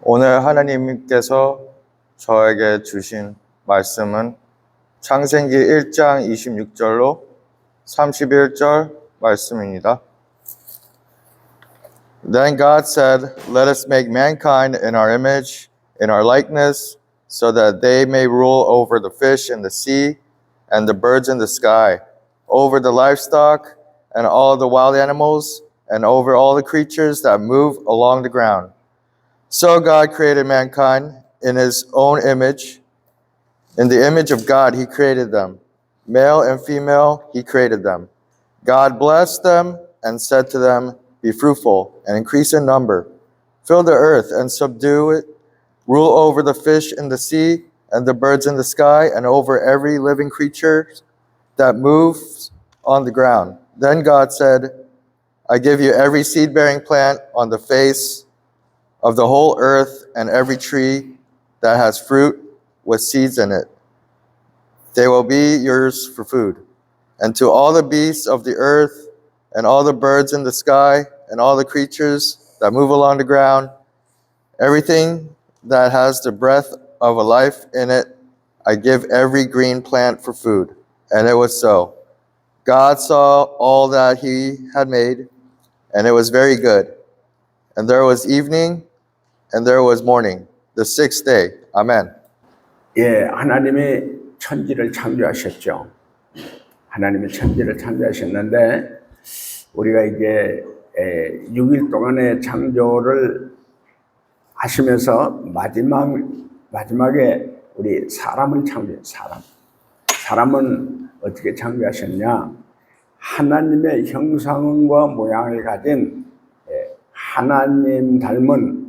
오늘 하나님께서 저에게 주신 말씀은 창세기 1장 26절로 31절 말씀입니다. Then God said, Let us make mankind in our image, in our likeness, so that they may rule over the fish in the sea and the birds in the sky, over the livestock and all the wild animals, and over all the creatures that move along the ground. So God created mankind in his own image. In the image of God, he created them. Male and female, he created them. God blessed them and said to them, Be fruitful and increase in number. Fill the earth and subdue it. Rule over the fish in the sea and the birds in the sky and over every living creature that moves on the ground. Then God said, I give you every seed-bearing plant on the face of the whole earth and every tree that has fruit with seeds in it. They will be yours for food. And to all the beasts of the earth and all the birds in the sky and all the creatures that move along the ground, everything that has the breath of a life in it, I give every green plant for food. And it was so. God saw all that he had made, and it was very good. And there was evening, and there was morning, the sixth day. Amen. 예, 하나님이 천지를 창조하셨죠. 하나님이 천지를 창조하셨는데 우리가 이제 6일 동안의 창조를 하시면서 마지막에 우리 사람을 창조했어요. 사람은 어떻게 창조하셨냐? 하나님의 형상과 모양을 가진 하나님 닮은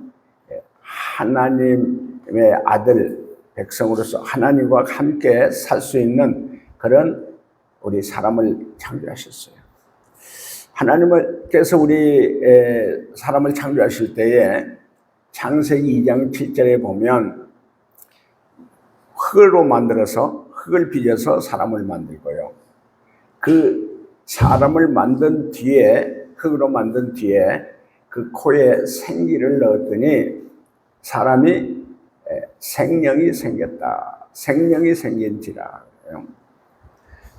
하나님의 아들 백성으로서 하나님과 함께 살 수 있는 그런 우리 사람을 창조하셨어요. 하나님께서 우리 사람을 창조하실 때에 창세기 2장 7절에 보면 흙으로 만들어서 흙을 빚어서 사람을 만들고요. 그 사람을 만든 뒤에 흙으로 만든 뒤에 그 코에 생기를 넣었더니 사람이 생명이 생겼다. 생명이 생긴지라.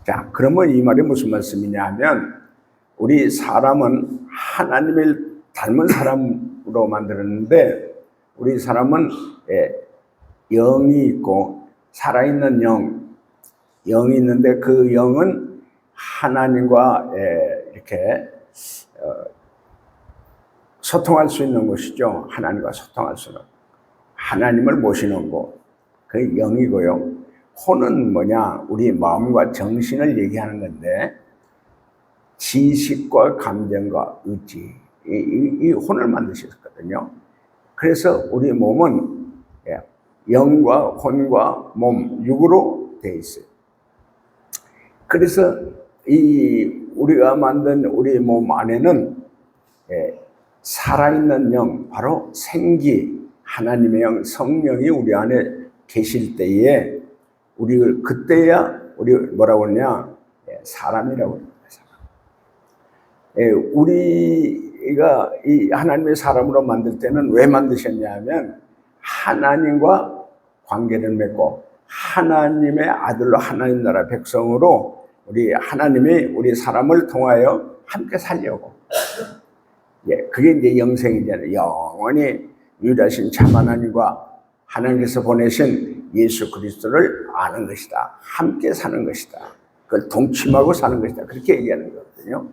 자, 그러면 이 말이 무슨 말씀이냐 하면 우리 사람은 하나님을 닮은 사람으로 만들었는데 우리 사람은 영이 있고 살아있는 영이 있는데 그 영은 하나님과 이렇게 소통할 수 있는 것이죠. 하나님과 소통할 수 있는 하나님을 모시는 곳, 그 영이고요. 혼은 뭐냐? 우리 마음과 정신을 얘기하는 건데 지식과 감정과 의지, 이 혼을 만드셨거든요. 그래서 우리 몸은 영과 혼과 몸, 육으로 되어 있어요. 그래서 우리가 만든 우리 몸 안에는 살아있는 영, 바로 생기, 하나님의 영, 성령이 우리 안에 계실 때에 그때야 우리 뭐라고 하냐? 사람이라고 합니다. 우리가 이 하나님의 사람으로 만들 때는 왜 만드셨냐 하면 하나님과 관계를 맺고 하나님의 아들로 하나님 나라 백성으로 하나님이 우리 사람을 통하여 함께 살려고. 그게 이제 영생이잖아요. 영원히 유일하신 참 하나님과 하나님께서 보내신 예수 그리스도를 아는 것이다. 함께 사는 것이다. 그걸 동침하고 사는 것이다. 그렇게 얘기하는 거거든요.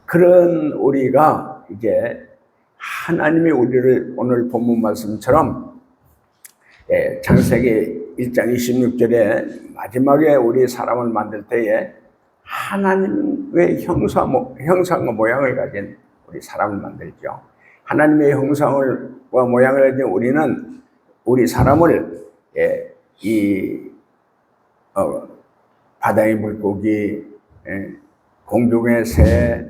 그런 우리가 이제 하나님이 우리를 오늘 본문 말씀처럼 창세기 1장 26절에 마지막에 우리 사람을 만들 때에 하나님의 형상과 모양을 가진 우리 사람을 만들죠. 하나님의 형상과 모양을 가진 우리 사람을 바다의 물고기, 공중의 새,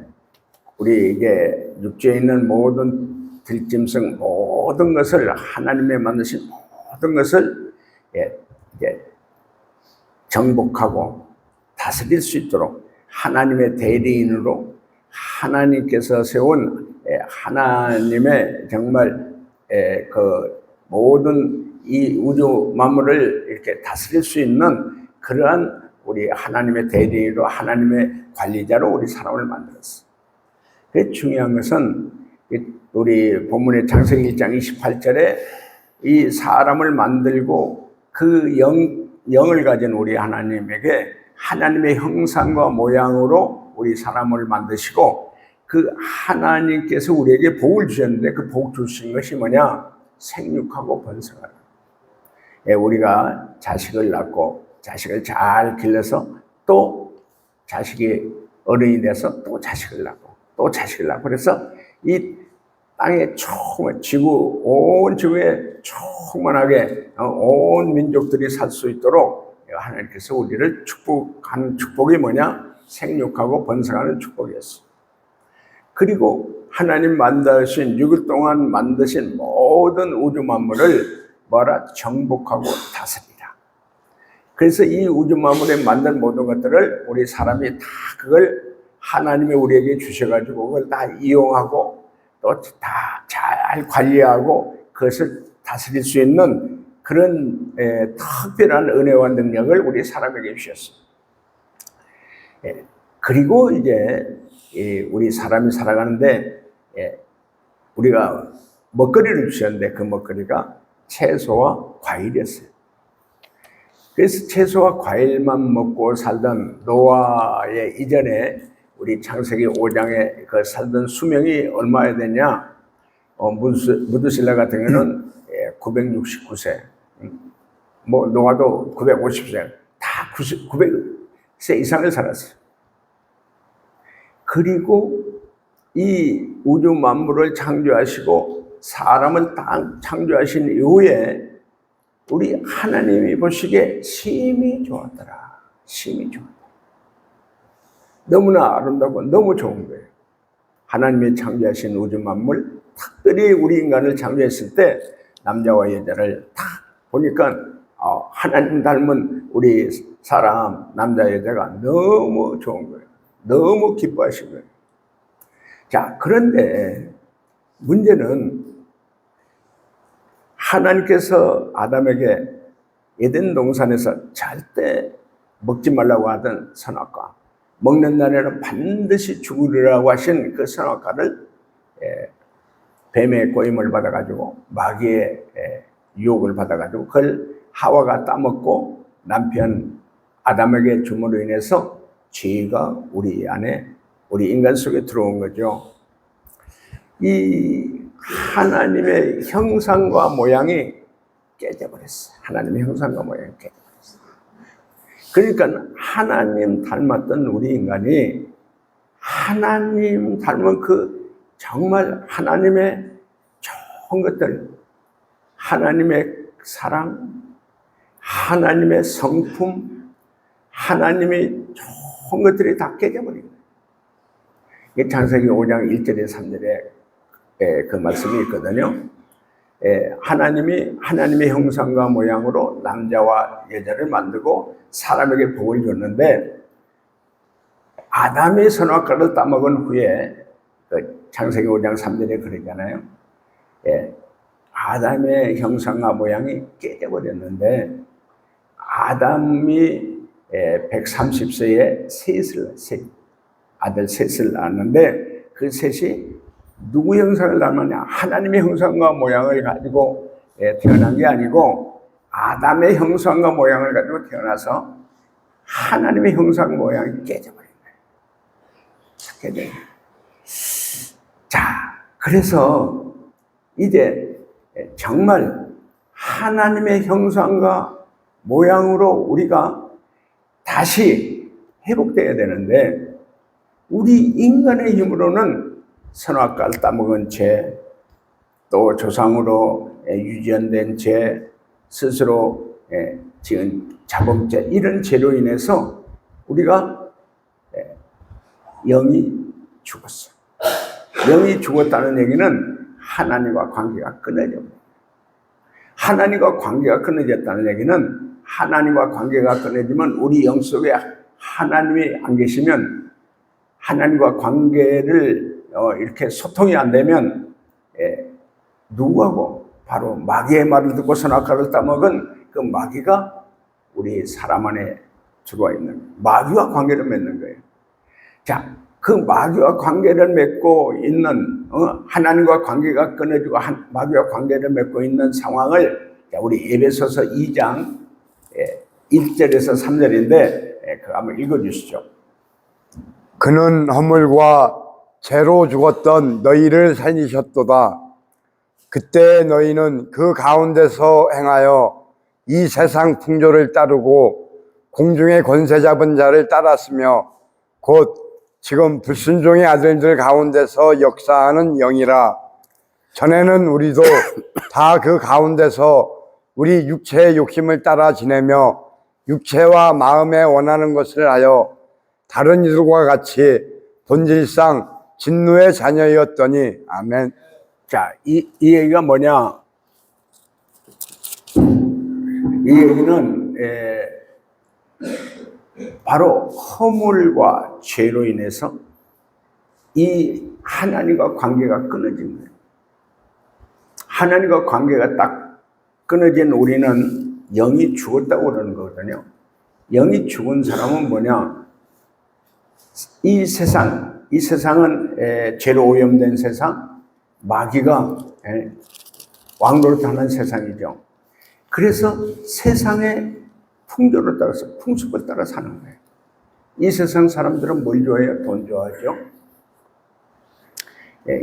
우리 이게 육지에 있는 모든 들짐승, 모든 것을 하나님의 만드신 모든 것을 정복하고 다스릴 수 있도록 하나님의 대리인으로 하나님께서 세운 하나님의 정말 그 모든 이 우주 만물을 이렇게 다스릴 수 있는 그러한 우리 하나님의 대리인으로 하나님의 관리자로 우리 사람을 만들었어. 그 중요한 것은 우리 본문의 창세기 1장 28절에 이 사람을 만들고 그 영을 가진 우리 하나님에게 하나님의 형상과 모양으로 우리 사람을 만드시고 그 하나님께서 우리에게 복을 주셨는데 그 복 주신 것이 뭐냐? 생육하고 번성하라. 우리가 자식을 낳고 자식을 잘 길러서 또 자식이 어른이 돼서 또 자식을 낳고 또 자식을 낳고 그래서 이 땅에 지구 온 지구에 충만하게 온 민족들이 살 수 있도록 하나님께서 우리를 축복하는 축복이 뭐냐? 생육하고 번성하는 축복이었어. 그리고 하나님 만드신 6일 동안 만드신 모든 우주 만물을 뭐라? 정복하고 다스리라. 그래서 이 우주 만물에 만든 모든 것들을 우리 사람이 다 그걸 하나님이 우리에게 주셔가지고 그걸 다 이용하고 또 다 잘 관리하고 그것을 다스릴 수 있는 그런 특별한 은혜와 능력을 우리 사람에게 주셨어요. 그리고 이제 우리 사람이 살아가는데 우리가 먹거리를 주셨는데 그 먹거리가 채소와 과일이었어요. 그래서 채소와 과일만 먹고 살던 노아의 이전에 우리 창세기 5장에 그 살던 수명이 얼마나 되냐? 무드실라 같은 경우는 969세, 뭐 노아도 950세, 다 900세 이상을 살았어요. 그리고 이 우주 만물을 창조하시고 사람을 딱 창조하신 이후에 우리 하나님이 보시기에 심히 좋았더라. 심히 좋았더라. 너무나 아름답고 너무 좋은 거예요. 하나님이 창조하신 우주 만물, 특별히 우리 인간을 창조했을 때 남자와 여자를 딱 보니까 하나님 닮은 우리 사람, 남자 여자가 너무 좋은 거예요. 너무 기뻐하신 거예요. 자, 그런데 문제는 하나님께서 아담에게 에덴 동산에서 절대 먹지 말라고 하던 선악과, 먹는 날에는 반드시 죽으리라고 하신 그 선악과를 뱀의 꼬임을 받아가지고 마귀의 유혹을 받아가지고 그걸 하와가 따먹고 남편 아담에게 줌으로 인해서 죄가 우리 안에 우리 인간 속에 들어온 거죠. 이 하나님의 형상과 모양이 깨져버렸어요. 하나님의 형상과 모양이 깨져버렸어요. 그러니까 하나님 닮았던 우리 인간이 하나님 닮은 그 정말 하나님의 좋은 것들, 하나님의 사랑, 하나님의 성품, 하나님의 좋은 것들이 다 깨져버린 거예요. 이게 창세기 5장 1절에 3절에 그 말씀이 있거든요. 하나님이 하나님의 형상과 모양으로 남자와 여자를 만들고 사람에게 복을 줬는데 아담이 선악과를 따먹은 후에 그 창세기 5장 3절에 그러잖아요. 아담의 형상과 모양이 깨져버렸는데 아담이 130세에 아들 셋을 낳았는데 그 셋이 누구 형상을 닮았냐? 하나님의 형상과 모양을 가지고 태어난 게 아니고 아담의 형상과 모양을 가지고 태어나서 하나님의 형상 모양이 깨져버린 거예요. 자, 그래서 이제 정말 하나님의 형상과 모양으로 우리가 다시 회복되어야 되는데 우리 인간의 힘으로는 선악과를 따먹은 죄, 또 조상으로 유전된 죄, 스스로 지은 자범죄 이런 죄로 인해서 우리가 영이 죽었어. 영이 죽었다는 얘기는 하나님과 관계가 끊어져. 하나님과 관계가 끊어졌다는 얘기는 하나님과 관계가 끊어지면 우리 영 속에 하나님이 안 계시면 하나님과 관계를 이렇게 소통이 안 되면 누구하고 바로 마귀의 말을 듣고 선악과를 따먹은 그 마귀가 우리 사람 안에 들어와 있는 거예요. 마귀와 관계를 맺는 거예요. 자, 그 마귀와 관계를 맺고 있는 하나님과 관계가 끊어지고 마귀와 관계를 맺고 있는 상황을 우리 에베소서 2장 1절에서 3절인데 그거 한번 읽어주시죠. 그는 허물과 죄로 죽었던 너희를 살리셨도다. 그때 너희는 그 가운데서 행하여 이 세상 풍조를 따르고 공중의 권세 잡은 자를 따랐으며 곧 지금 불순종의 아들들 가운데서 역사하는 영이라. 전에는 우리도 다 그 가운데서 우리 육체의 욕심을 따라 지내며 육체와 마음에 원하는 것을 하여 다른 이들과 같이 본질상 진노의 자녀였더니. 아멘. 자, 이 얘기가 뭐냐? 이 얘기는 바로 허물과 죄로 인해서 이 하나님과 관계가 끊어진 거예요. 하나님과 관계가 딱 끊어진 우리는 영이 죽었다고 그러는 거거든요. 영이 죽은 사람은 뭐냐? 이 세상은 죄로 오염된 세상, 마귀가 왕노릇하는 세상이죠. 그래서 세상의 풍조를 따라서, 풍습을 따라 사는 거예요. 이 세상 사람들은 뭘 좋아해요? 돈 좋아하죠.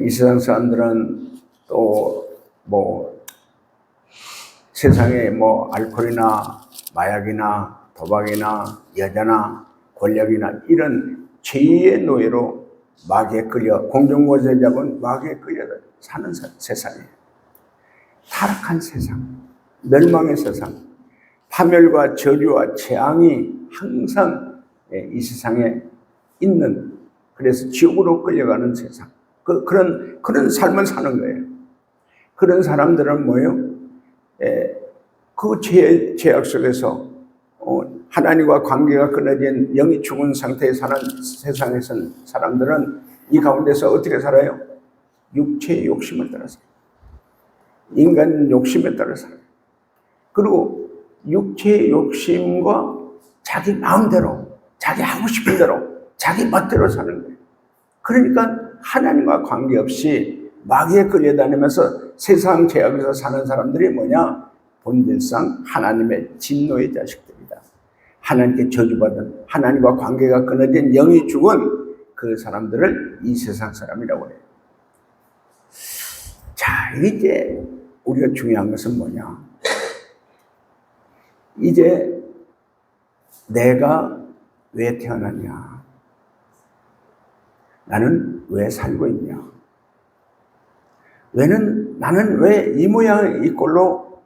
이 세상 사람들은 또 세상에 알코올이나 마약이나 도박이나 여자나 권력이나 이런 죄의 노예로 마귀에 끌려, 공중권세 잡은 마귀에 끌려 사는 세상이에요. 타락한 세상, 멸망의 세상, 파멸과 저주와 재앙이 항상 이 세상에 있는, 그래서 지옥으로 끌려가는 세상, 그런 삶을 사는 거예요. 그런 사람들은 뭐예요? 그 죄악 속에서 하나님과 관계가 끊어진 영이 죽은 상태에 사는 세상에 선 사람들은 이 가운데서 어떻게 살아요? 육체의 욕심을 따라 살아요. 인간 욕심에 따라 살아요. 그리고 육체의 욕심과 자기 마음대로, 자기 하고 싶은 대로, 자기 멋대로 사는 거예요. 그러니까 하나님과 관계없이 마귀에 끌려다니면서 세상 죄악에서 사는 사람들이 뭐냐? 본질상 하나님의 진노의 자식들이다. 하나님께 저주받은, 하나님과 관계가 끊어진 영이 죽은 그 사람들을 이 세상 사람이라고 해요. 자, 이제 우리가 중요한 것은 뭐냐? 이제 내가 왜 태어났냐? 나는 왜 살고 있냐? 나는 왜 이 모양 이 꼴로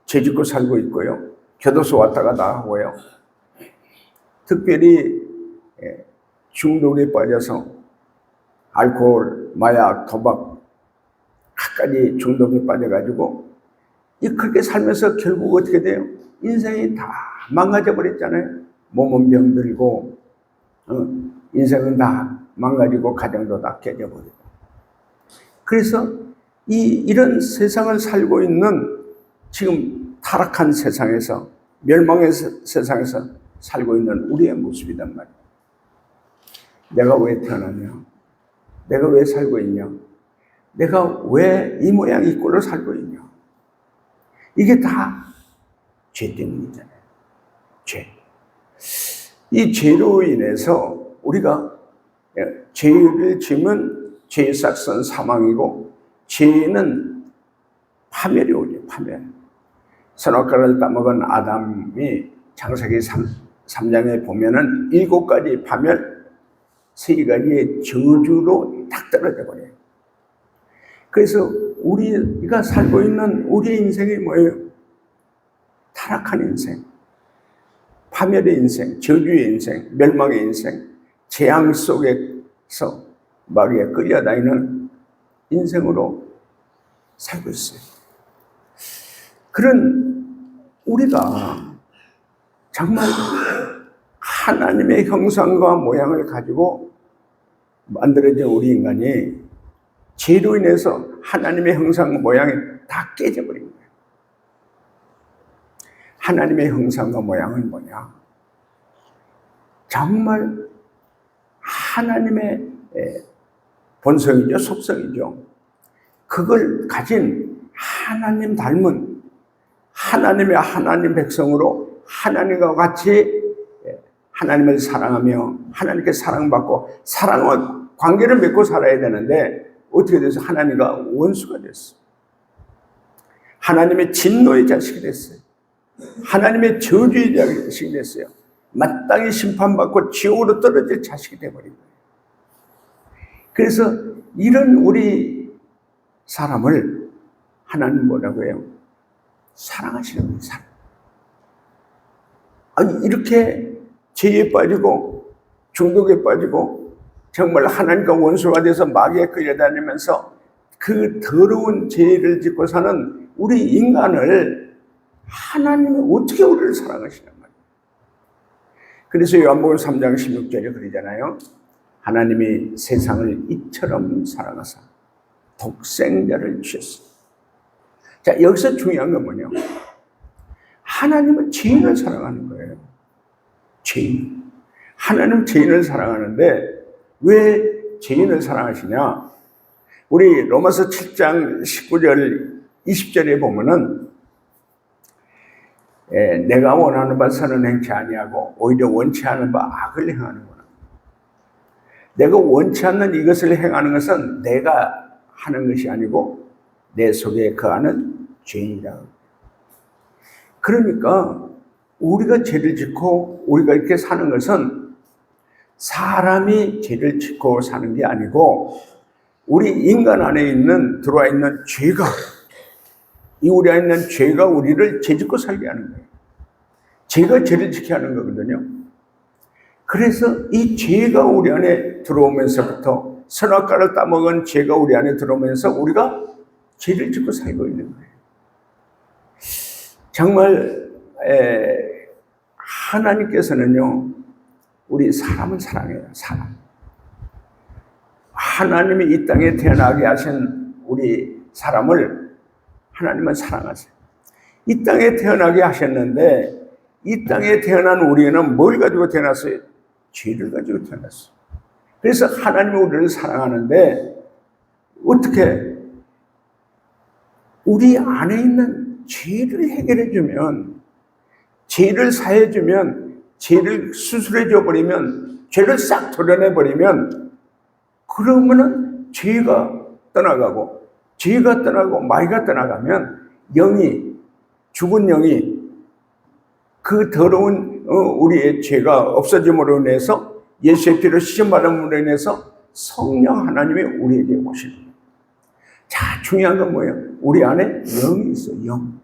죄 짓고 살고 있고요. 교도소 왔다 가다 하고요. 특별히 중독에 빠져서 알코올, 마약, 도박 각가지 중독에 빠져가지고 그렇게 살면서 결국 어떻게 돼요? 인생이 다 망가져 버렸잖아요. 몸은 병들고 인생은 다 망가지고 가정도 다 깨져버리고. 그래서 이런 세상을 살고 있는 지금 타락한 세상에서, 멸망의 세상에서 살고 있는 우리의 모습이란 말이에요. 내가 왜 태어났냐? 내가 왜 살고 있냐? 내가 왜 이 모양 이 꼴로 살고 있냐? 이게 다 죄 때문이잖아요. 죄. 이 죄로 인해서 우리가 죄를 지으면 죄의 싹은 사망이고, 죄는 파멸이 오죠. 파멸. 선악과를 따먹은 아담이 창세기 3장에 보면은 7가지 파멸, 3가지의 저주로 딱 떨어져 버려요. 그래서 우리가 살고 있는 우리의 인생이 뭐예요? 타락한 인생, 파멸의 인생, 저주의 인생, 멸망의 인생, 재앙 속에서 마귀에 끌려다니는 인생으로 살고 있어요. 그런 우리가 정말 하나님의 형상과 모양을 가지고 만들어진 우리 인간이 죄로 인해서 하나님의 형상과 모양이 다 깨져버린 거예요. 하나님의 형상과 모양은 뭐냐? 정말 하나님의 본성이죠, 속성이죠. 그걸 가진 하나님 닮은 하나님의 하나님 백성으로 하나님과 같이 하나님을 사랑하며 하나님께 사랑받고 사랑은 관계를 맺고 살아야 되는데 어떻게 돼서 하나님과 원수가 됐어요. 하나님의 진노의 자식이 됐어요. 하나님의 저주의 자식이 됐어요. 마땅히 심판받고 지옥으로 떨어질 자식이 되어버린 거예요. 그래서 이런 우리 사람을 하나님 뭐라고 해요? 사랑하시는 거예요. 사랑. 아니 이렇게 죄에 빠지고 중독에 빠지고 정말 하나님과 원수가 돼서 마귀에 끌려다니면서 그 더러운 죄를 짓고 사는 우리 인간을 하나님이 어떻게 우리를 사랑하시냐 말이에요. 그래서 요한복음 3장 16절에 그러잖아요. 하나님이 세상을 이처럼 사랑하사 독생자를 주셨습니다. 자, 여기서 중요한 건 뭐냐? 하나님은 죄인을 사랑하는 거예요. 죄인. 하나님은 죄인을 사랑하는데 왜 죄인을 사랑하시냐? 우리 로마서 7장 19절 20절에 보면은 내가 원하는 바 선은 행치 아니하고 오히려 원치 않은 바 악을 행하는구나. 내가 원치 않는 이것을 행하는 것은 내가 하는 것이 아니고 내 속에 거하는 죄인이라. 그러니까 우리가 죄를 짓고 우리가 이렇게 사는 것은 사람이 죄를 짓고 사는 게 아니고 우리 인간 안에 들어와 있는 죄가, 이 우리 안에 있는 죄가 우리를 죄짓고 살게 하는 거예요. 죄가 죄를 짓게 하는 거거든요. 그래서 이 죄가 우리 안에 들어오면서부터 선악과를 따먹은 죄가 우리 안에 들어오면서 우리가 죄를 짓고 살고 있는 거예요. 정말 하나님께서는요, 우리 사람을 사랑해요. 사람. 하나님이 이 땅에 태어나게 하신 우리 사람을 하나님은 사랑하세요. 이 땅에 태어나게 하셨는데 이 땅에 태어난 우리는 뭘 가지고 태어났어요? 죄를 가지고 태어났어요. 그래서 하나님이 우리를 사랑하는데 어떻게? 우리 안에 있는 죄를 해결해주면, 죄를 사해주면, 죄를 수술해줘 죄를 싹 도려내버리면, 그러면은 죄가 떠나가고, 마귀가 떠나가면, 죽은 영이 그 더러운 우리의 죄가 없어짐으로 인해서 예수의 피로 씻음받음으로 인해서 성령 하나님이 우리에게 오시는 거예요. 자, 중요한 건 뭐예요? 우리 안에 영이 있어요. 영.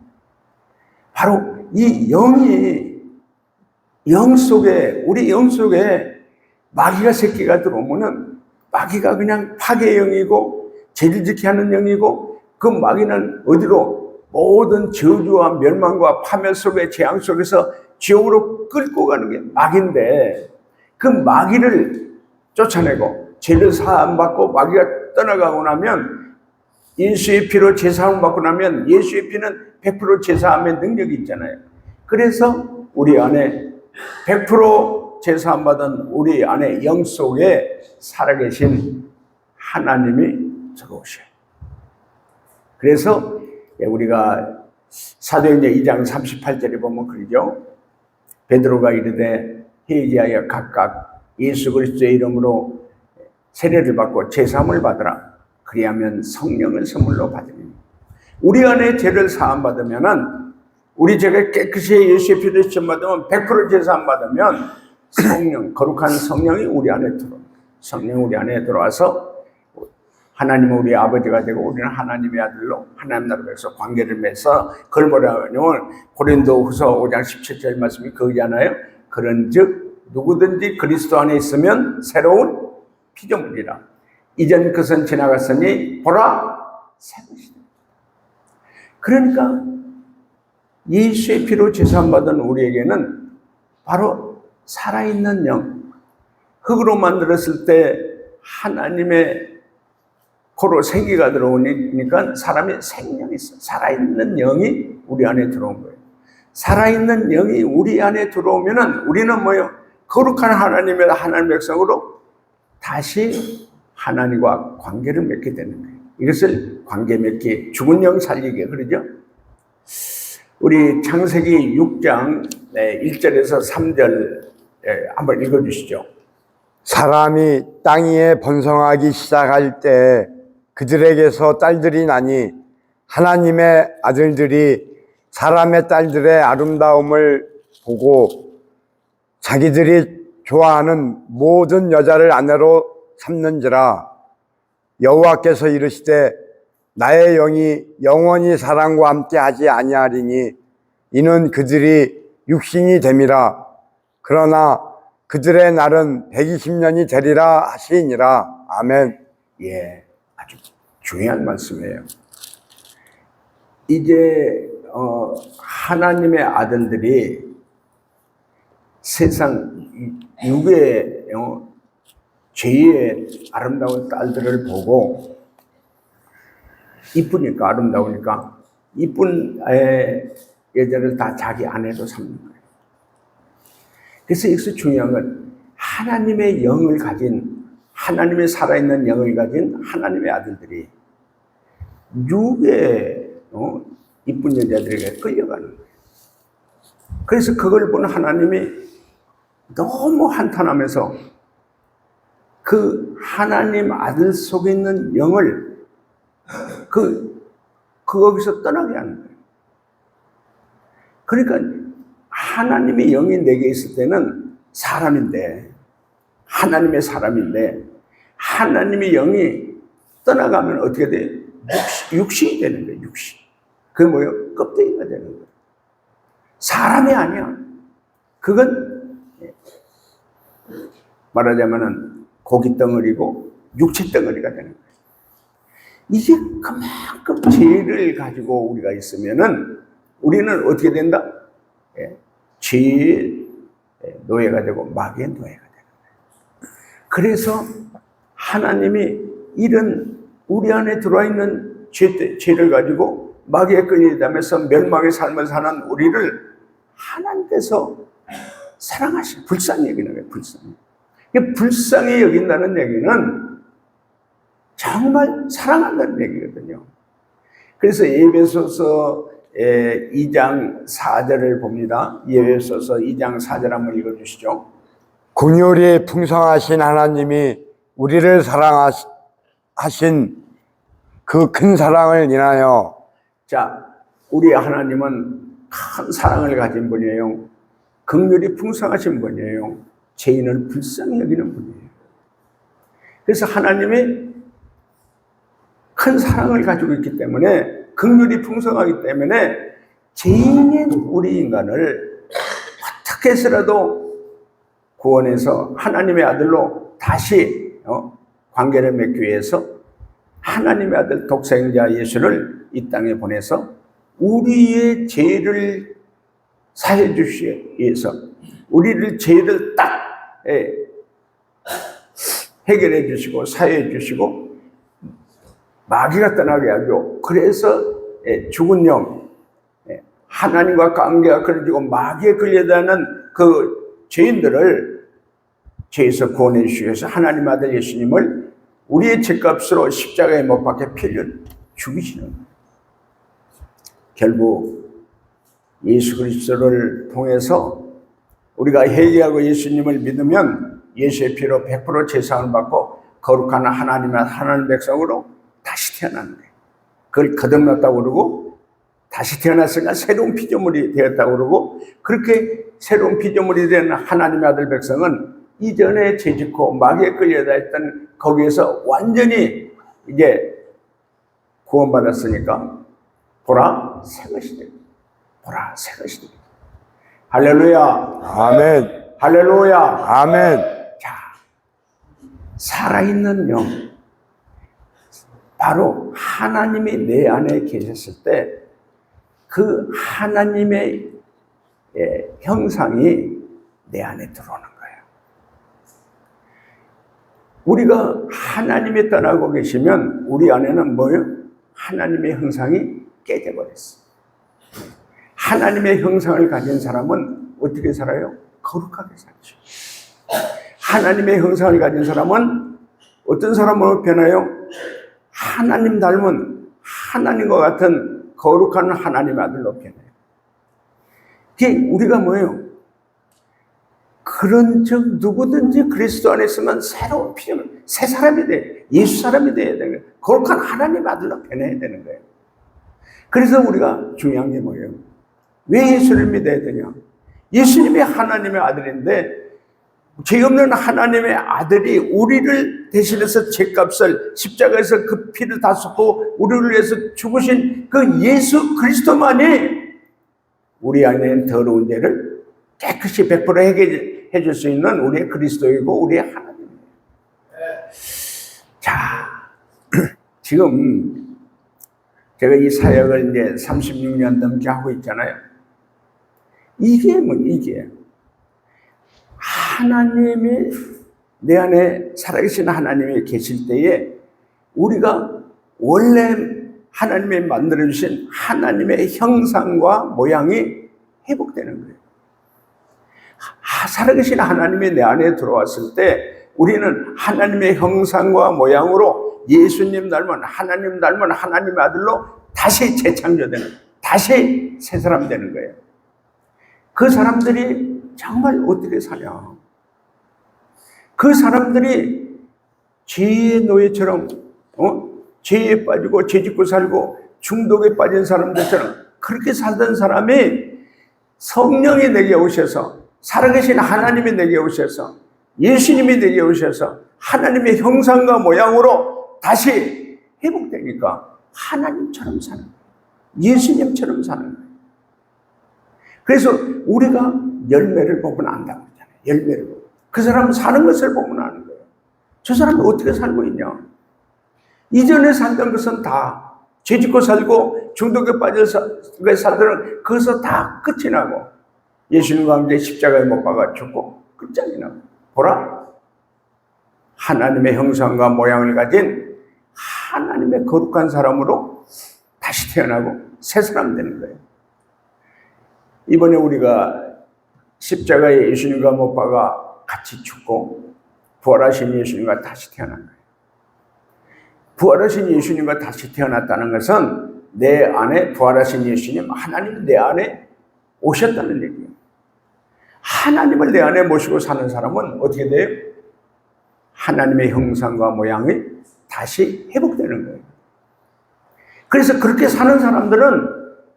바로 이 영이 우리 영 속에 마귀가 새끼가 들어오면은 마귀가 그냥 파괴의 영이고 죄를 짓게 하는 영이고 그 마귀는 어디로 모든 저주와 멸망과 파멸 속의 재앙 속에서 지옥으로 끌고 가는 게 마귀인데 그 마귀를 쫓아내고 죄를 사함받고 마귀가 떠나가고 나면 예수의 피로 제사함 받고 나면 예수의 피는 100% 제사함의 능력이 있잖아요. 그래서 우리 안에 100% 제사함 받은 우리 안에 영 속에 살아계신 하나님이 들어오셔요. 그래서 우리가 사도행전 2장 38절에 보면 그러죠. 베드로가 이르되 회개하여 각각 예수 그리스도의 이름으로 세례를 받고 제사함을 받으라. 그리하면 성령을 선물로 받으리니. 우리 안에 죄를 사함 받으면은 우리 죄가 깨끗이 예수의 피로 씻음 받으면 100% 제사함 받으면 성령, 거룩한 성령이 우리 안에 들어옵니다. 성령 우리 안에 들어와서 하나님은 우리 아버지가 되고 우리는 하나님의 아들로 하나님 나라에서 관계를 맺어서 그걸 뭐라고 하냐면 고린도후서 5장 17절 말씀이 그거잖아요. 그런즉 누구든지 그리스도 안에 있으면 새로운 피조물이라. 이전 것은 지나갔으니 보라 새 것이다. 그러니까 예수의 피로 제사함 받은 우리에게는 바로 살아있는 영, 흙으로 만들었을 때 하나님의 코로 생기가 들어오니까 사람이 생명이 있어. 살아있는 영이 우리 안에 들어온 거예요. 살아있는 영이 우리 안에 들어오면은 우리는 뭐요? 거룩한 하나님의 하나님 백성으로 다시 하나님과 관계를 맺게 되는 거예요. 이것을 관계 맺기, 죽은 영 살리기 그러죠? 우리 창세기 6장 1절에서 3절 한번 읽어주시죠. 사람이 땅 위에 번성하기 시작할 때 그들에게서 딸들이 나니 하나님의 아들들이 사람의 딸들의 아름다움을 보고 자기들이 좋아하는 모든 여자를 아내로 삼는지라. 여호와께서 이르시되 나의 영이 영원히 사람과 함께 하지 아니하리니 이는 그들이 육신이 됨이라. 그러나 그들의 날은 120년이 되리라 하시니라. 아멘. 예, 아주 중요한 말씀이에요. 이제 하나님의 아들들이 세상 육의 죄의 아름다운 딸들을 보고 이쁘니까 아름다우니까 이쁜 여자를 다 자기 아내로 삼는 거예요. 그래서 여기서 중요한 건 하나님의 영을 가진 하나님의 살아있는 영을 가진 하나님의 아들들이 육의 이쁜 여자들에게 끌려가는 거예요. 그래서 그걸 본 하나님이 너무 한탄하면서 그 하나님 아들 속에 있는 영을 거기서 떠나게 하는 거예요. 그러니까 하나님의 영이 내게 있을 때는 사람인데, 하나님의 사람인데, 하나님의 영이 떠나가면 어떻게 돼요? 육신이 되는 거예요, 육신. 그게 뭐예요? 껍데기가 되는 거예요. 사람이 아니야. 그건 말하자면은 고기 덩어리고 육체 덩어리가 되는 거예요. 이게 그만큼 죄를 가지고 우리가 있으면은 우리는 어떻게 된다? 죄의 노예가 되고 마귀의 노예가 되는 거예요. 그래서 하나님이 이런 우리 안에 들어와 있는 죄를 가지고 마귀에 끌리다면서 멸망의 삶을 사는 우리를 하나님께서 사랑하시고 불쌍히 여기는 거예요. 불쌍히 여긴다는 얘기는 정말 사랑한다는 얘기거든요. 그래서 에베소서 2장 4절을 봅니다. 에베소서 2장 4절 한번 읽어주시죠. 긍휼이 풍성하신 하나님이 우리를 사랑하신 그 큰 사랑을 인하여. 자, 우리 하나님은 큰 사랑을 가진 분이에요. 긍휼이 풍성하신 분이에요. 죄인을 불쌍히 여기는 분이에요. 그래서 하나님이 큰 사랑을 가지고 있기 때문에, 긍휼이 풍성하기 때문에 죄인인 우리 인간을 어떻게 해서라도 구원해서 하나님의 아들로 다시 관계를 맺기 위해서 하나님의 아들 독생자 예수를 이 땅에 보내서 우리의 죄를 사해 주시기 위해서, 우리를 죄를 딱 해결해 주시고 사해 주시고 마귀가 떠나게 하죠. 그래서 죽은 영, 하나님과 관계가 끊어지고 마귀에 끌려다니는 그 죄인들을 죄에서 구원해 주시기 위해서 하나님 아들 예수님을 우리의 죄값으로 십자가에 못 박혀 피 흘려 죽이시는 거예요. 결국 예수 그리스도를 통해서 우리가 회개하고 예수님을 믿으면 예수의 피로 100% 죄사함을 받고 거룩한 하나님 백성으로 다시 태어나는 거예요. 그걸 거듭났다고 그러고 다시 태어났으니까 새로운 피조물이 되었다고 그러고, 그렇게 새로운 피조물이 된 하나님의 아들 백성은 이전에 죄짓고 마귀에 끌려다녔던 거기에서 완전히 이제 구원받았으니까 보라 새 것이 됩니다. 보라 새 것이 됩니다. 할렐루야. 아멘. 할렐루야. 아멘. 자, 살아있는 영, 바로 하나님이 내 안에 계셨을 때 그 하나님의 형상이 내 안에 들어오는 거예요. 우리가 하나님이 떠나고 계시면 우리 안에는 뭐예요? 하나님의 형상이 깨져버렸어. 하나님의 형상을 가진 사람은 어떻게 살아요? 거룩하게 살죠. 하나님의 형상을 가진 사람은 어떤 사람으로 변해요? 하나님 닮은 하나님과 같은 거룩한 하나님의 아들로 변해요. 그게 우리가 뭐예요? 그런 즉 누구든지 그리스도 안에 있으면 새로운 피조물, 새 사람이 돼, 예수 사람이 돼야 되는 거예요. 거룩한 하나님의 아들로 변해야 되는 거예요. 그래서 우리가 중요한 게 뭐예요? 왜 예수를 믿어야 되냐? 예수님이 하나님의 아들인데 죄 없는 하나님의 아들이 우리를 대신해서 죄값을 십자가에서 그 피를 다 쏟고 우리를 위해서 죽으신 그 예수 그리스도만이 우리 안에 있는 더러운 죄를 깨끗이 100% 해결해 줄 수 있는 우리의 그리스도이고 우리의 하나님이에요. 자, 지금 제가 이 사역을 이제 36년 넘게 하고 있잖아요. 이게 이게 하나님이 내 안에 살아계신 하나님이 계실 때에 우리가 원래 하나님이 만들어주신 하나님의 형상과 모양이 회복되는 거예요. 살아계신 하나님이 내 안에 들어왔을 때 우리는 하나님의 형상과 모양으로 예수님 닮은 하나님의 아들로 다시 재창조되는, 다시 새 사람 되는 거예요. 그 사람들이 정말 어떻게 사냐? 그 사람들이 죄의 노예처럼 죄에 빠지고 죄짓고 살고 중독에 빠진 사람들처럼 그렇게 살던 사람이 성령이 내게 오셔서 살아계신 하나님이 내게 오셔서 예수님이 내게 오셔서 하나님의 형상과 모양으로 다시 회복되니까 하나님처럼 사는 거예요. 예수님처럼 사는 거예요. 그래서 우리가 열매를 보면 안다고 그러잖아요. 열매를 보면. 그 사람 사는 것을 보면 아는 거예요. 저 사람이 어떻게 살고 있냐? 이전에 살던 것은 다 죄짓고 살고 중독에 빠져서 살던 그것은 다 끝이 나고 예수님과 함께 십자가에 못 박아 죽고 끝장이 나고 보라, 하나님의 형상과 모양을 가진 하나님의 거룩한 사람으로 다시 태어나고 새 사람 되는 거예요. 이번에 우리가 십자가에 예수님과 못 박아 같이 죽고 부활하신 예수님과 다시 태어난 거예요. 부활하신 예수님과 다시 태어났다는 것은 내 안에 부활하신 예수님, 하나님 내 안에 오셨다는 얘기예요. 하나님을 내 안에 모시고 사는 사람은 어떻게 돼요? 하나님의 형상과 모양이 다시 회복되는 거예요. 그래서 그렇게 사는 사람들은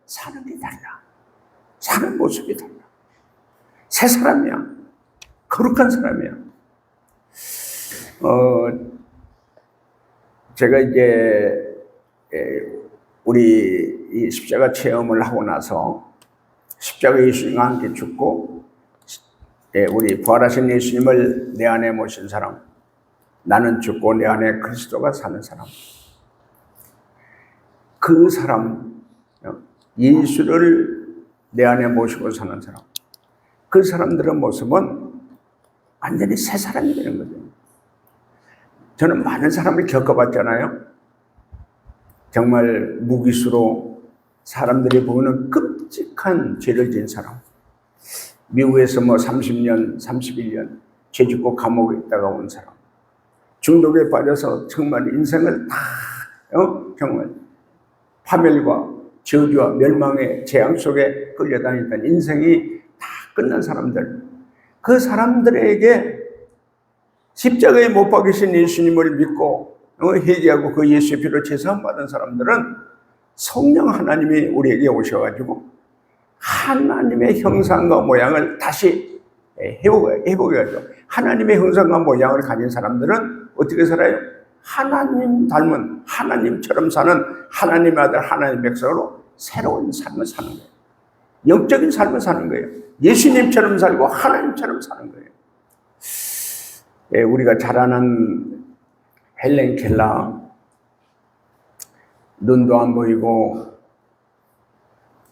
사는 게 달라. 사는 모습이 달라. 새 사람이야. 거룩한 사람이야. 제가 이제 우리 이 십자가 체험을 하고 나서 십자가 예수님과 함께 죽고 우리 부활하신 예수님을 내 안에 모신 사람, 나는 죽고 내 안에 그리스도가 사는 사람, 그 사람, 예수를 내 안에 모시고 사는 사람, 그 사람들의 모습은 완전히 새 사람이 되는 거죠. 저는 많은 사람을 겪어봤잖아요. 정말 무기수로 사람들이 보는 끔찍한 죄를 지은 사람. 미국에서 30년, 31년 죄 짓고 감옥에 있다가 온 사람. 중독에 빠져서 정말 인생을 다 정말 파멸과 저주와 멸망의 재앙 속에 끌려다니던 인생이 다 끝난 사람들. 그 사람들에게 십자가에 못 박히신 예수님을 믿고 회개하고 그 예수의 피로 제사함받은 사람들은 성령 하나님이 우리에게 오셔가지고 하나님의 형상과 모양을 다시 회복해야죠. 하나님의 형상과 모양을 가진 사람들은 어떻게 살아요? 하나님 닮은, 하나님처럼 사는 하나님의 아들, 하나님의 백성으로 새로운 삶을 사는 거예요. 영적인 삶을 사는 거예요. 예수님처럼 살고 하나님처럼 사는 거예요. 우리가 잘 아는 헬렌 켈러, 눈도 안 보이고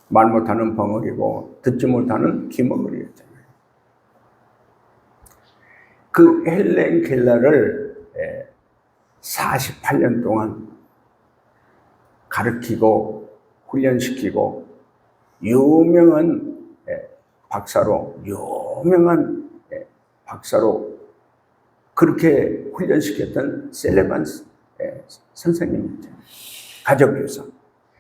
말 못하는 벙어리고 듣지 못하는 귀머거리였잖아요. 그 헬렌 켈러를 48년 동안 가르치고 훈련시키고 유명한 박사로 그렇게 훈련시켰던 셀레반스 선생님이죠. 가족교사.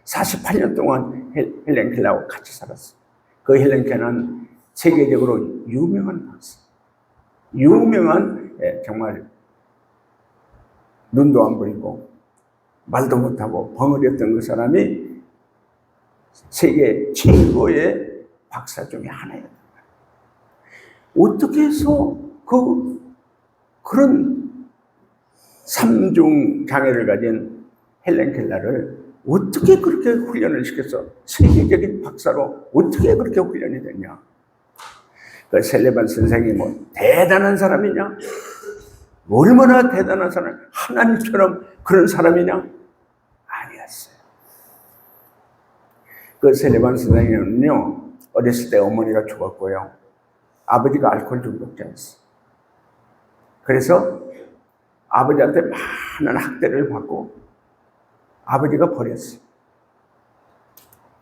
48년 동안 헬렌 켈러하고 같이 살았어요. 그 헬렌 켈러는 세계적으로 유명한 박사. 유명한 정말 눈도 안 보이고 말도 못하고 벙어리였던 그 사람이 세계 최고의 박사 중에 하나였단 말이에요. 어떻게 해서 그런 삼중 장애를 가진 헬렌 켈러를 어떻게 그렇게 훈련을 시켜서 세계적인 박사로 어떻게 그렇게 훈련이 됐냐? 그 셀레반 선생이 뭐 대단한 사람이냐? 얼마나 대단한 사람, 하나님처럼 그런 사람이냐? 아니었어요. 그 셀레반 선생님은요, 어렸을 때 어머니가 죽었고요. 아버지가 알코올 중독자였어요. 그래서 아버지한테 많은 학대를 받고 아버지가 버렸어요.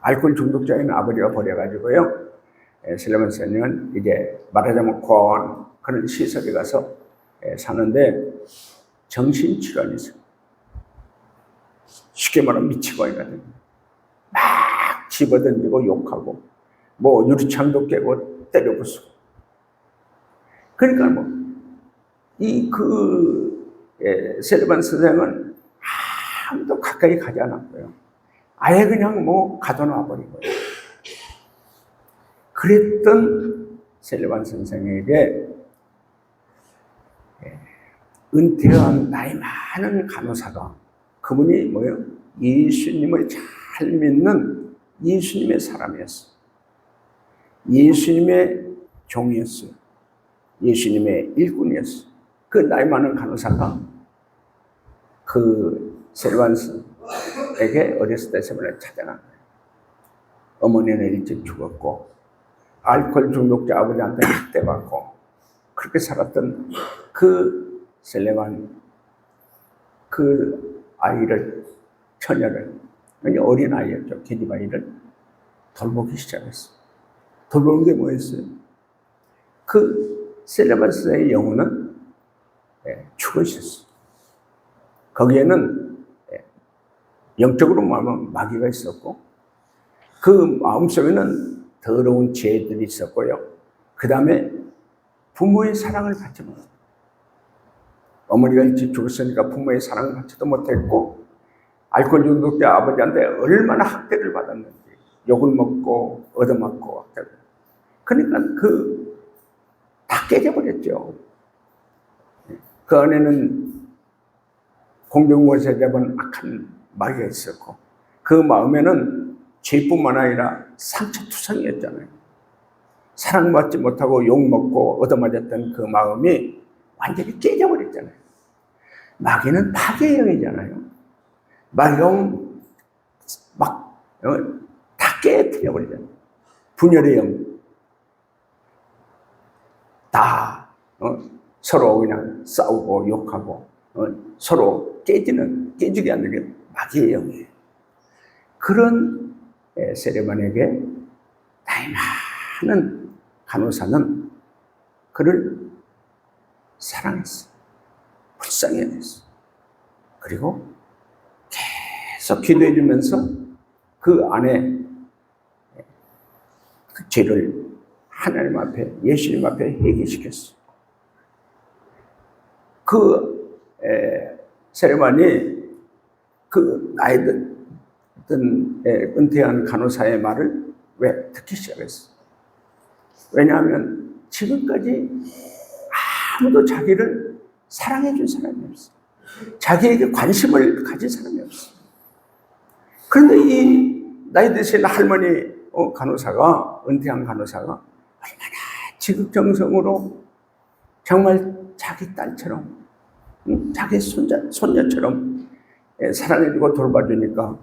알코올 중독자인 아버지가 버려가지고요. 셀레반 선생님은 이제 말하자면 그런 시설에 가서 사는데 정신질환이 있어요. 쉽게 말하면 미치광이거든요. 막 집어던지고 욕하고 뭐 유리창도 깨고 때려 부수고. 그러니까 뭐 셀레반 선생은 아무도 가까이 가지 않았고요. 아예 그냥 뭐 가둬놔 버린 거예요. 그랬던 셀레반 선생에게 은퇴한 나이 많은 간호사가, 그분이 뭐예요? 예수님을 잘 믿는 예수님의 사람이었어요. 예수님의 종이었어요. 예수님의 일꾼이었어요. 그 나이 많은 간호사가 그 셀레반에게 어렸을 때 세번을 찾아간 거예요. 어머니는 일찍 죽었고 알코올 중독자 아버지한테 학대받고 그렇게 살았던 그 셀레반, 그 아이를, 처녀를, 어린 아이였죠. 계집아이를 돌보기 시작했어요. 돌보는 게 뭐였어요? 그 셀레반 선생의 영혼은 죽어 있었어요. 거기에는 영적으로 말하면 마귀가 있었고 그 마음속에는 더러운 죄들이 있었고요. 그 다음에 부모의 사랑을 받지 못했어요. 어머니가 일찍 죽었으니까 부모의 사랑을 받지도 못했고 알코올 중독자 아버지한테 얼마나 학대를 받았는지, 욕을 먹고 얻어맞고 학대를. 그러니까 다 깨져버렸죠. 그 안에는 공중권세 잡은 악한 마귀가 있었고 그 마음에는 죄뿐만 아니라 상처투성이었잖아요. 사랑받지 못하고 욕먹고 얻어맞았던 그 마음이 완전히 깨져버렸잖아요. 마귀는 파괴의 영이잖아요. 마귀가 막 다 깨뜨려버리잖아요. 분열의 영. 다 서로 그냥 싸우고 욕하고 서로 깨지게 하는 게 마귀의 영이에요. 그런 셀레반에게 나이 많은 간호사는 그를 사랑했어. 불쌍히 여겼어. 그리고 계속 기도해 주면서 그 안에 그 죄를 하나님 앞에, 예수님 앞에 회개시켰어. 그 셀레반이 그 나이 든 은퇴한 간호사의 말을 왜 듣기 시작했어? 왜냐하면 지금까지 아무도 자기를 사랑해 준 사람이 없어. 자기에게 관심을 가진 사람이 없어. 그런데 이 나이 드신 할머니 간호사가, 은퇴한 간호사가 얼마나 지극정성으로 정말 자기 딸처럼, 자기 손녀처럼 사랑해주고 돌봐주니까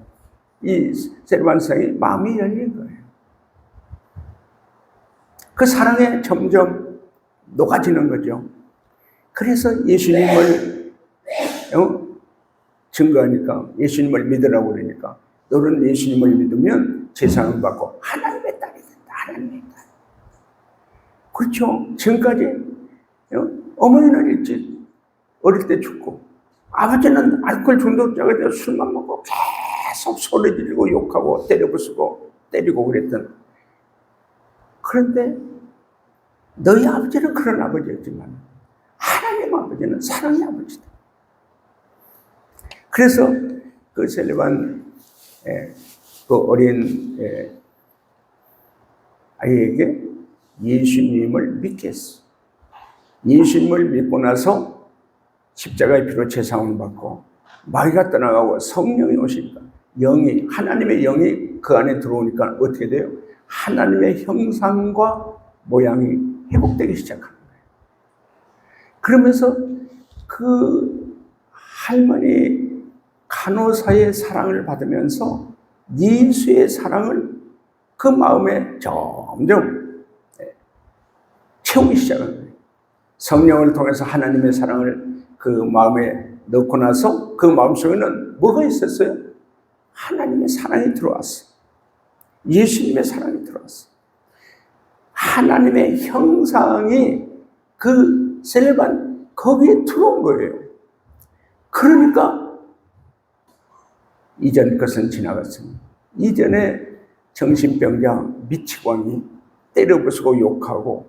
이 셀레반 선생이 마음이 열린 거예요. 그 사랑에 점점 녹아지는 거죠. 그래서 예수님을 증거하니까 예수님을 믿으라고 그러니까 너는 예수님을 믿으면 제사함을 받고 하나님의 딸이 된다. 하나님의 딸. 그렇죠. 지금까지 어머니는 일찍 어릴 때 죽고 아버지는 알코올 중독자가 되어 술만 먹고 계속 소리 지르고 욕하고 때려부수고 때리고 그랬던. 그런데 너희 아버지는 그런 아버지였지만 하나님 아버지는 사랑의 아버지다. 그래서 그 셀리반 그 어린 아이에게 예수님을 믿게 했어. 예수님을 믿고 나서 십자가의 피로 제사함을 받고 마귀가 떠나가고 성령이 오시니까 영이 하나님의 영이 그 안에 들어오니까 어떻게 돼요? 하나님의 형상과 모양이 회복되기 시작하는 거예요. 그러면서 그 할머니 간호사의 사랑을 받으면서 예수의 사랑을 그 마음에 점점 채우기 시작한 거예요. 성령을 통해서 하나님의 사랑을 그 마음에 넣고 나서 그 마음속에는 뭐가 있었어요? 하나님의 사랑이 들어왔어. 예수님의 사랑이 들어왔어. 하나님의 형상이 그 셀레반 거기에 들어온 거예요. 그러니까 이전 것은 지나갔습니다. 이전에 정신병자 미치광이 때려부수고 욕하고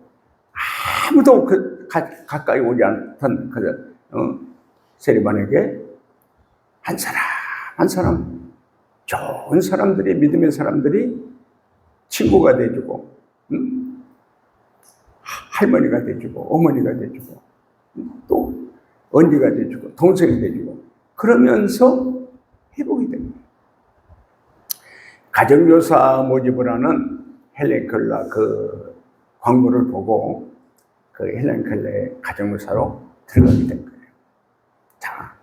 아무도 가까이 오지 않던 그 셀레반에게 한 사람 한 사람 좋은 사람들이 믿음의 사람들이 친구가 돼주고 할머니가 돼주고 어머니가 돼주고 또 언니가 돼주고 동생이 돼주고 그러면서 회복이 됩니다. 가정교사 모집을 하는 헬렌 켈러 그 광고를 보고 그 헬렌 켈러의 가정교사로 들어가게 된 거예요. 자,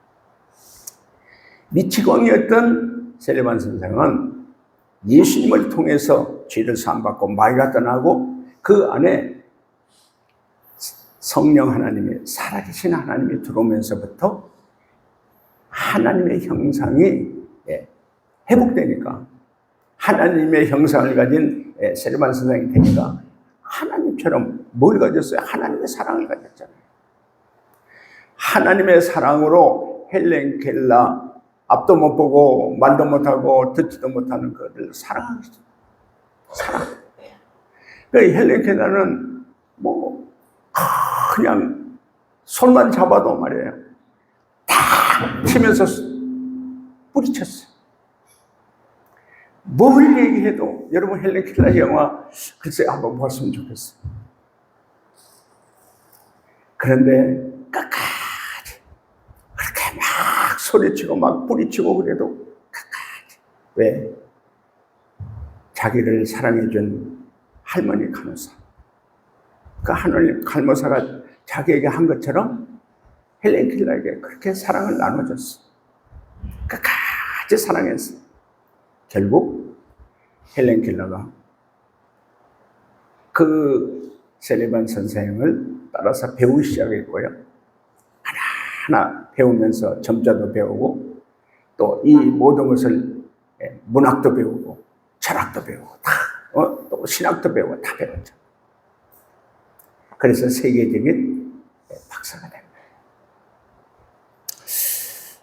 미치광이었던 셀레반 선생은 예수님을 통해서 죄를 사함받고 마귀가 떠나고 그 안에 성령 하나님이 살아계신 하나님이 들어오면서부터 하나님의 형상이 회복되니까 하나님의 형상을 가진 셀레반 선생이 되니까 하나님처럼 뭘 가졌어요? 하나님의 사랑을 가졌잖아요. 하나님의 사랑으로 헬렌 켈러 앞도 못 보고 말도 못하고 듣지도 못하는 그들을 사랑하시죠. 사랑. 그 헬렌 켈러는 뭐 그냥 손만 잡아도 말이에요. 탁 치면서 뿌리쳤어요. 뭘 얘기해도 여러분 헬렌 켈러 영화 글쎄 한번 봤으면 좋겠어요. 그런데 끝까지 그렇게 막 소리치고 막 뿌리치고 그래도 끝까지 왜? 자기를 사랑해준 할머니 간호사 그 할머니 간호사가 자기에게 한 것처럼 헬렌 켈러에게 그렇게 사랑을 나눠줬어. 끝까지 사랑했어. 결국 헬렌 켈러가 그 셀리반 선생을 따라서 배우기 시작했고요. 하나하나 배우면서 점자도 배우고 또 이 모든 것을 문학도 배우고 철학도 배우고 또 신학도 배우고 다 배웠죠. 그래서 세계적인 박사가 된 거예요.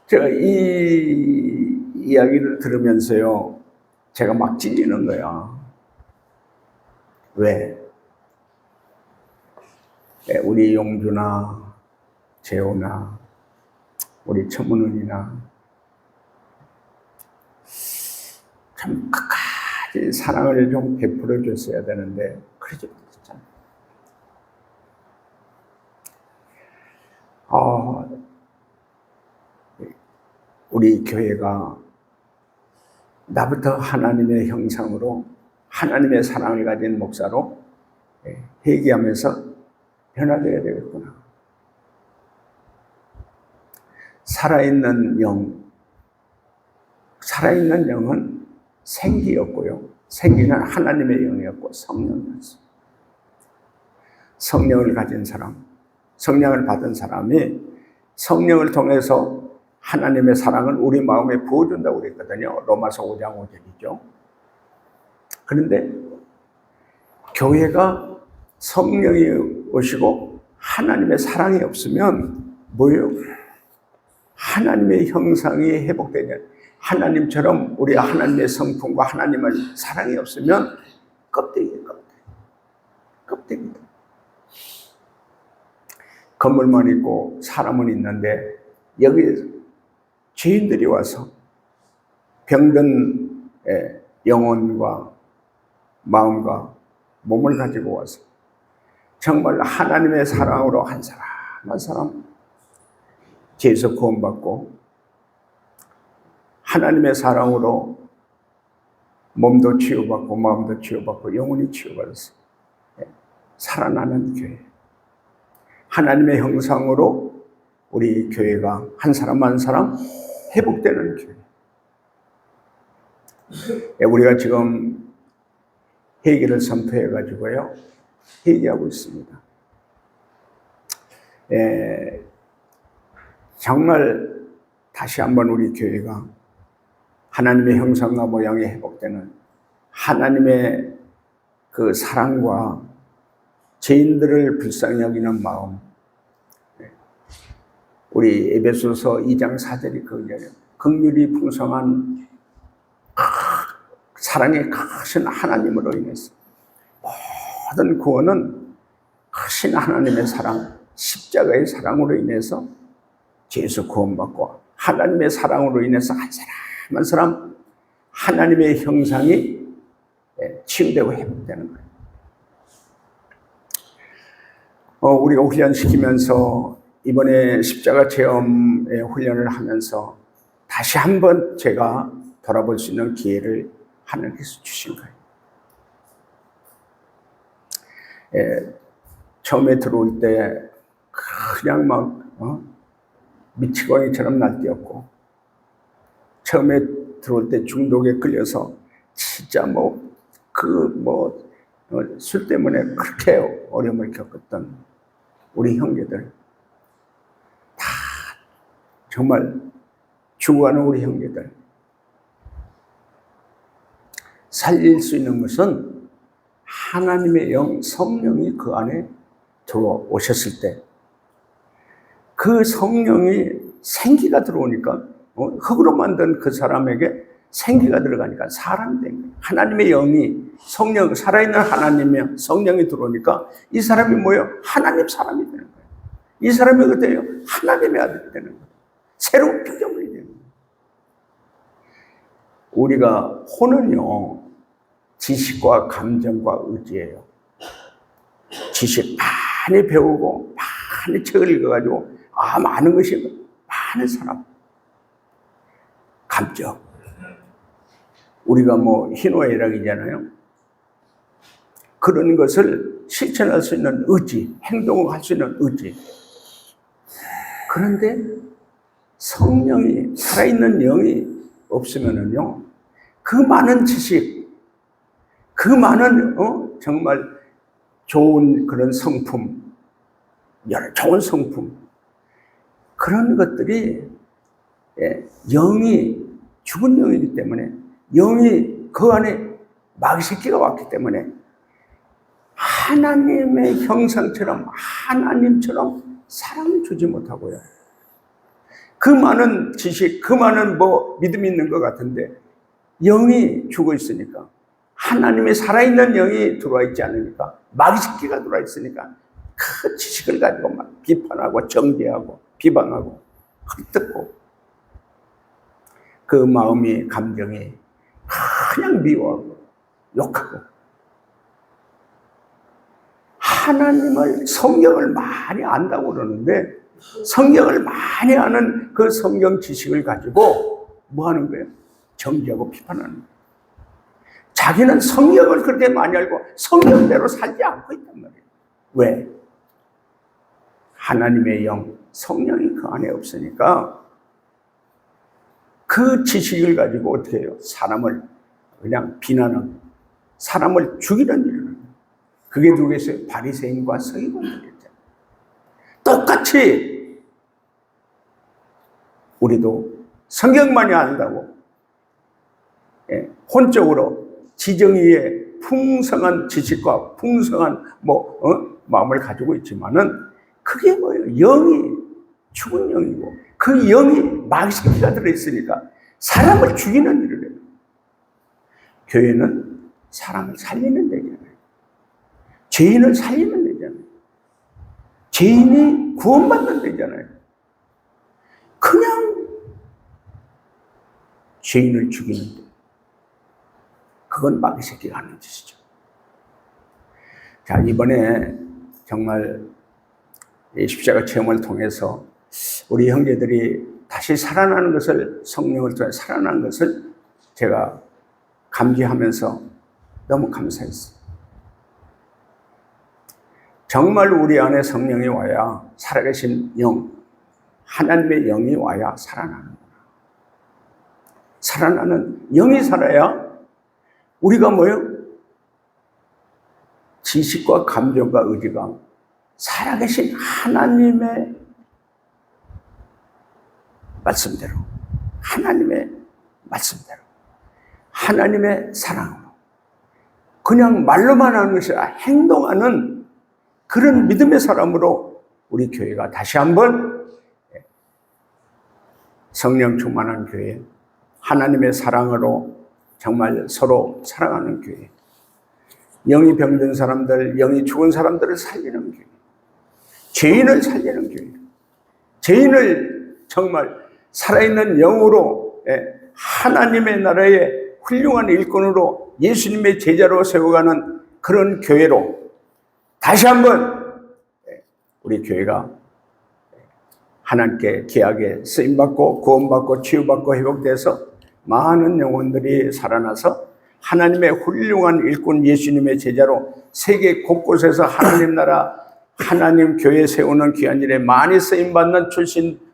제가 이 이야기를 들으면서요, 제가 막 찔리는 거야. 왜? 우리 용주나 재호나 우리 천문은이나 참 끝까지 사랑을 좀 베풀어 줬어야 되는데 그러지 못했잖아요. 우리 교회가 나부터 하나님의 형상으로 하나님의 사랑을 가진 목사로 회개하면서 변화되어야 되겠구나. 살아있는 영은 생기였고요. 생기는 하나님의 영이었고 성령이었어요. 성령을 가진 사람, 성령을 받은 사람이 성령을 통해서 하나님의 사랑을 우리 마음에 부어준다고 그랬거든요. 로마서 5장 5절이죠. 그런데 교회가 성령이 오시고 하나님의 사랑이 없으면 뭐예요? 하나님의 형상이 회복되냐. 하나님처럼 우리 하나님의 성품과 하나님의 사랑이 없으면 껍데기예요, 껍데기다. 건물만 있고 사람은 있는데 여기 죄인들이 와서 병든 영혼과 마음과 몸을 가지고 와서 정말 하나님의 사랑으로 한 사람 한 사람 죄에서 구원받고 하나님의 사랑으로 몸도 치유받고 마음도 치유받고 영혼이 치유받아서 살아나는 교회. 하나님의 형상으로 우리 교회가 한 사람 한 사람 회복되는 교회. 우리가 지금 회개를 선포해가지고요. 회개하고 있습니다. 정말 다시 한번 우리 교회가 하나님의 형상과 모양이 회복되는 하나님의 그 사랑과 죄인들을 불쌍히 여기는 마음. 우리 에베소서 2장 4절이 그거예요. 긍휼이 풍성한 사랑이 크신 하나님으로 인해서 모든 구원은 크신 하나님의 사랑, 십자가의 사랑으로 인해서 죄에서 구원받고 하나님의 사랑으로 인해서 한 사람 한 사람 하나님의 형상이 치유되고 회복되는 거예요. 우리가 훈련시키면서 이번에 십자가 체험의 훈련을 하면서 다시 한번 제가 돌아볼 수 있는 기회를 하나님께서 주신 거예요. 처음에 들어올 때 그냥 막 미치광이처럼 날뛰었고 처음에 들어올 때 중독에 끌려서 진짜 술 때문에 그렇게 어려움을 겪었던 우리 형제들 다 정말 죽어가는 우리 형제들 살릴 수 있는 것은 하나님의 영 성령이 그 안에 들어오셨을 때 그 성령이 생기가 들어오니까 흙으로 만든 그 사람에게 생기가 들어가니까 사람이 된 거예요. 하나님의 영이 성령 살아있는 하나님의 성령이 들어오니까 이 사람이 뭐예요? 하나님 사람이 되는 거예요. 이 사람이 어때요? 하나님의 아들이 되는 거예요. 새로운 피조물이 되는 거예요. 우리가 혼은요 지식과 감정과 의지예요. 지식 많이 배우고 많이 책을 읽어가지고 많은 것이 많은 사람. 감정. 우리가 희노애락이잖아요. 그런 것을 실천할 수 있는 의지, 행동을 할 수 있는 의지. 그런데 성령이, 살아있는 영이 없으면은요, 그 많은 지식, 그 많은, 정말 좋은 그런 성품, 여러 좋은 성품, 그런 것들이 영이 죽은 영이기 때문에 영이 그 안에 마귀 새끼가 왔기 때문에 하나님의 형상처럼 하나님처럼 사랑을 주지 못하고요. 그 많은 지식, 그 많은 믿음이 있는 것 같은데 영이 죽어 있으니까 하나님의 살아있는 영이 들어와 있지 않으니까 마귀 새끼가 들어와 있으니까 그 지식을 가지고 막 비판하고 정죄하고 비방하고 헐뜯고 그 마음이 감정이 그냥 미워하고 욕하고 하나님을 성경을 많이 안다고 그러는데 성경을 많이 아는 그 성경 지식을 가지고 뭐 하는 거예요? 정죄하고 비판하는 거예요. 자기는 성경을 그렇게 많이 알고 성경대로 살지 않고 있단 말이에요. 왜? 하나님의 영, 성령이 그 안에 없으니까 그 지식을 가지고 어떻게 해요? 사람을 그냥 비난하고 사람을 죽이는 일을 해요. 그게 누구겠어요? 바리새인과 서기관들이었잖아요. 똑같이 우리도 성경만이 안다고 혼적으로 지정의의 풍성한 지식과 풍성한 마음을 가지고 있지만은 그게 뭐예요? 영이 죽은 영이고 그 영이 마귀 새끼가 들어있으니까 사람을 죽이는 일을 해요. 교회는 사람을 살리는 데잖아요. 죄인을 살리는 데잖아요. 죄인이 구원받는 데잖아요. 그냥 죄인을 죽이는 데. 그건 마귀 새끼가 하는 짓이죠. 자, 이번에 정말 이 십자가 체험을 통해서 우리 형제들이 다시 살아나는 것을, 성령을 통해 살아나는 것을 제가 감지하면서 너무 감사했어요. 정말 우리 안에 성령이 와야, 살아계신 영, 하나님의 영이 와야 살아나는구나. 살아나는 영이 살아야 우리가 뭐예요? 지식과 감정과 의지가 살아계신 하나님의 말씀대로, 하나님의 말씀대로, 하나님의 사랑으로 그냥 말로만 하는 것이 아니라 행동하는 그런 믿음의 사람으로 우리 교회가 다시 한번 성령 충만한 교회, 하나님의 사랑으로 정말 서로 사랑하는 교회, 영이 병든 사람들, 영이 죽은 사람들을 살리는 교회, 죄인을 살리는 교회, 죄인을 정말 살아있는 영으로 하나님의 나라의 훌륭한 일꾼으로 예수님의 제자로 세워가는 그런 교회로 다시 한번 우리 교회가 하나님께 귀하게 쓰임받고 구원받고 치유받고 회복돼서 많은 영혼들이 살아나서 하나님의 훌륭한 일꾼 예수님의 제자로 세계 곳곳에서 하나님 나라, 하나님 교회 세우는 귀한 일에 많이 쓰임받는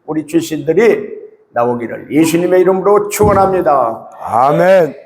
우리 출신들이 나오기를 예수님의 이름으로 축원합니다. 아멘.